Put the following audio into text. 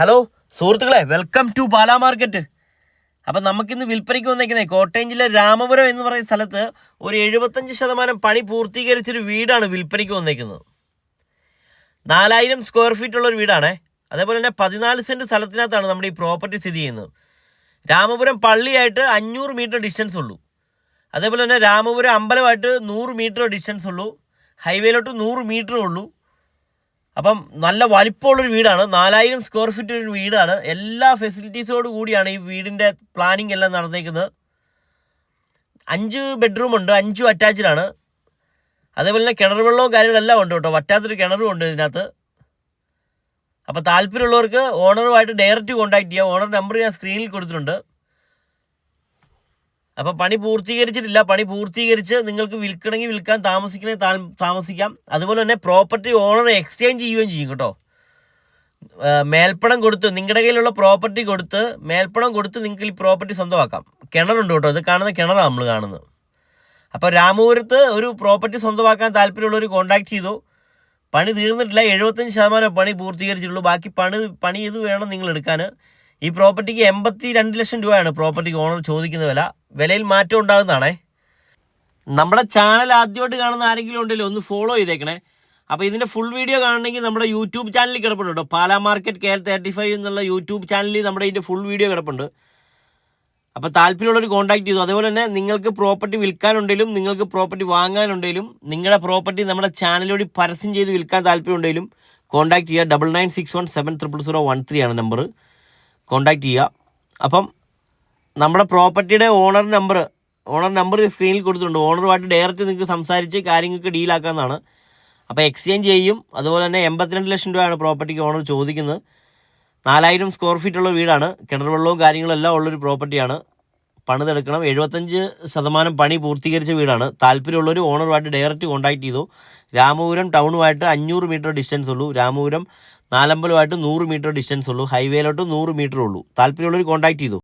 Hello സുഹൃത്തുക്കളെ, welcome to Pala market. അപ്പം നമുക്കിന്ന് വിൽപ്പനയ്ക്ക് വന്നേക്കുന്നത് കോട്ടയം ജില്ല രാമപുരം എന്ന് പറയുന്ന സ്ഥലത്ത് ഒരു 75% പണി പൂർത്തീകരിച്ചൊരു വീടാണ് വിൽപ്പനയ്ക്ക് വന്നേക്കുന്നത്. 4000 സ്ക്വയർ ഫീറ്റ് ഉള്ളൊരു വീടാണേ. അതേപോലെ തന്നെ 14 സെൻറ്റ് സ്ഥലത്തിനകത്താണ് നമ്മുടെ ഈ പ്രോപ്പർട്ടി സ്ഥിതി ചെയ്യുന്നത്. രാമപുരം പള്ളിയായിട്ട് 500 മീറ്റർ ഡിസ്റ്റൻസ് ഉള്ളൂ. അതേപോലെ തന്നെ രാമപുരം അമ്പലമായിട്ട് 100 മീറ്റർ ഡിസ്റ്റൻസ് ഉള്ളൂ. ഹൈവേയിലോട്ട് 100 മീറ്ററേ ഉള്ളൂ. അപ്പം നല്ല വലിപ്പമുള്ളൊരു വീടാണ്. 4000 സ്ക്വയർ ഫീറ്റ് ഒരു വീടാണ്. എല്ലാ ഫെസിലിറ്റീസോട് കൂടിയാണ് ഈ വീടിൻ്റെ പ്ലാനിങ് എല്ലാം നടന്നേക്കുന്നത്. 5 ബെഡ്റൂമുണ്ട്, 5 അറ്റാച്ച്ഡാണ്. അതേപോലെ തന്നെ കിണർ വെള്ളവും കാര്യങ്ങളെല്ലാം ഉണ്ട് കേട്ടോ. വറ്റാത്തൊരു കിണറും ഉണ്ട് ഇതിനകത്ത്. അപ്പോൾ താല്പര്യമുള്ളവർക്ക് ഓണറുമായിട്ട് ഡയറക്റ്റ് കോൺടാക്ട് ചെയ്യാം. ഓണർ നമ്പർ ഞാൻ സ്ക്രീനിൽ കൊടുത്തിട്ടുണ്ട്. അപ്പോൾ പണി പൂർത്തീകരിച്ചിട്ടില്ല. പണി പൂർത്തീകരിച്ച് നിങ്ങൾക്ക് വിൽക്കണമെങ്കിൽ വിൽക്കാൻ, താമസിക്കണമെങ്കിൽ താമസിക്കാം. അതുപോലെ തന്നെ പ്രോപ്പർട്ടി ഓണർ എക്സ്ചേഞ്ച് ചെയ്യുകയും ചെയ്യും കേട്ടോ. മേൽപ്പണം കൊടുത്ത്, നിങ്ങളുടെ കയ്യിലുള്ള പ്രോപ്പർട്ടി കൊടുത്ത് മേൽപ്പണം കൊടുത്ത് നിങ്ങൾക്ക് ഈ പ്രോപ്പർട്ടി സ്വന്തമാക്കാം. കിണറുണ്ട് കേട്ടോ. ഇത് കാണുന്ന കിണറാണ് നമ്മൾ കാണുന്നത്. അപ്പോൾ രാമപുരത്ത് ഒരു പ്രോപ്പർട്ടി സ്വന്തമാക്കാൻ താല്പര്യമുള്ളവർ കോൺടാക്ട് ചെയ്തു. പണി തീർന്നിട്ടില്ല. 75% പണി പൂർത്തീകരിച്ചിട്ടുള്ളൂ. ബാക്കി പണി ഇത് വേണം നിങ്ങൾ എടുക്കാൻ. ഈ പ്രോപ്പർട്ടിക്ക് 82 ലക്ഷം രൂപയാണ് പ്രോപ്പർട്ടിക്ക് ഓണർ ചോദിക്കുന്ന വില. വിലയിൽ മാറ്റം ഉണ്ടാകുന്നതാണേ. നമ്മുടെ ചാനൽ ആദ്യമായിട്ട് കാണുന്ന ആരെങ്കിലും ഉണ്ടല്ലോ ഒന്ന് ഫോളോ ചെയ്തേക്കണേ. അപ്പോൾ ഇതിൻ്റെ ഫുൾ വീഡിയോ കാണണമെങ്കിൽ നമ്മുടെ യൂട്യൂബ് ചാനലിൽ കിടപ്പുണ്ട് കേട്ടോ. പാലാ മാർക്കറ്റ് KL35 എന്നുള്ള യൂട്യൂബ് ചാനലിൽ നമ്മുടെ ഇതിൻ്റെ ഫുൾ വീഡിയോ കിടപ്പുണ്ട്. അപ്പോൾ താല്പര്യമുള്ളവർ കോൺടാക്ട് ചെയ്തു. അതേപോലെ തന്നെ നിങ്ങൾക്ക് പ്രോപ്പർട്ടി വിൽക്കാനുണ്ടെങ്കിലും നിങ്ങൾക്ക് പ്രോപ്പർട്ടി വാങ്ങാനുണ്ടെങ്കിലും നിങ്ങളുടെ പ്രോപ്പർട്ടി നമ്മുടെ ചാനലിലൂടെ പരസ്യം ചെയ്ത് വിൽക്കാൻ താല്പര്യമുണ്ടെങ്കിലും കോൺടാക്ട് ചെയ്യുക. 9961700013 ആണ് നമ്പർ. കോൺടാക്ട് ചെയ്യുക. അപ്പം നമ്മുടെ പ്രോപ്പർട്ടിയുടെ ഓണർ നമ്പർ സ്ക്രീനിൽ കൊടുത്തിട്ടുണ്ട്. ഓണറുമായിട്ട് ഡയറക്റ്റ് നിങ്ങൾക്ക് സംസാരിച്ച് കാര്യങ്ങൾക്ക് ഡീലാക്കാവുന്നതാണ്. അപ്പോൾ എക്സ്ചേഞ്ച് ചെയ്യും. അതുപോലെ തന്നെ 82 ലക്ഷം രൂപയാണ് പ്രോപ്പർട്ടിക്ക് ഓണർ ചോദിക്കുന്നത്. 4000 സ്ക്വയർ ഫീറ്റ് ഉള്ള വീടാണ്. കിണർ വെള്ളവും കാര്യങ്ങളെല്ലാം ഉള്ളൊരു പ്രോപ്പർട്ടിയാണ്. പണിതെടുക്കണം. 75% പണി പൂർത്തീകരിച്ച വീടാണ്. താല്പര്യമുള്ളവർ ഓണറുമായിട്ട് ഡയറക്റ്റ് കോൺടാക്ട് ചെയ്തു. രാമപുരം ടൗണുമായിട്ട് 500 മീറ്റർ ഡിസ്റ്റൻസ് ഉള്ളൂ. രാമപുരം നാലമ്പലമായിട്ട് 100 മീറ്റർ ഡിസ്റ്റൻസ് ഉള്ളൂ. ഹൈവേയിലോട്ട് 100 മീറ്റർ ഉള്ളൂ. താല്പര്യമുള്ളവർ കോൺടാക്ട് ചെയ്തു.